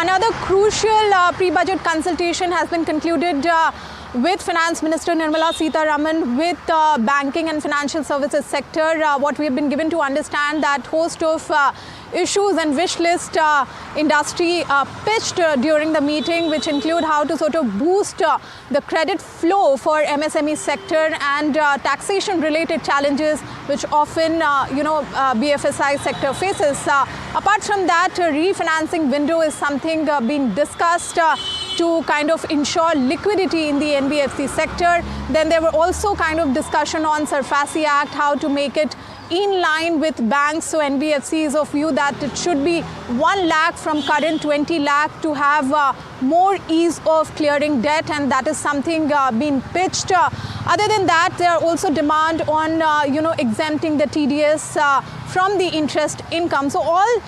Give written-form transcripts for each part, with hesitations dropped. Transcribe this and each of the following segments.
another crucial pre-budget consultation has been concluded with Finance Minister Nirmala Sitharaman, with banking and financial services sector. What we have been given to understand that host of issues and wish list industry pitched during the meeting, which include how to sort of boost the credit flow for MSME sector and taxation related challenges which often BFSI sector faces. Apart from that, refinancing window is something being discussed to kind of ensure liquidity in the NBFC sector. Then there were also kind of discussion on SARFAESI Act, how to make it in line with banks. So NBFC is of view that it should be 1 lakh from current 20 lakh to have more ease of clearing debt, and that is something being pitched. Other than that, there are also demand on exempting the TDS from the interest income. So all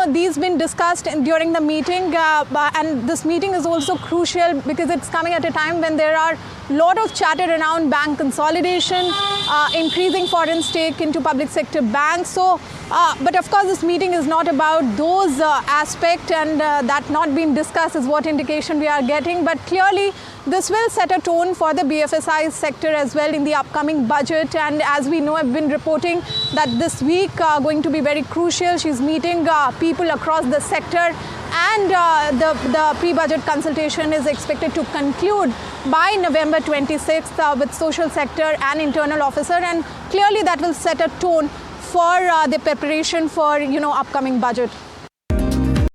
these been discussed during the meeting, and this meeting is also crucial because it's coming at a time when there are a lot of chatter around bank consolidation, increasing foreign stake into public sector banks. So, but of course, this meeting is not about those aspects, and that not being discussed is what indication we are getting. But clearly, this will set a tone for the BFSI sector as well in the upcoming budget. And as we know, I've been reporting that this week going to be very crucial. She's meeting people across the sector, and the pre-budget consultation is expected to conclude by November 26th with social sector and internal officer, and clearly that will set a tone for the preparation for upcoming budget.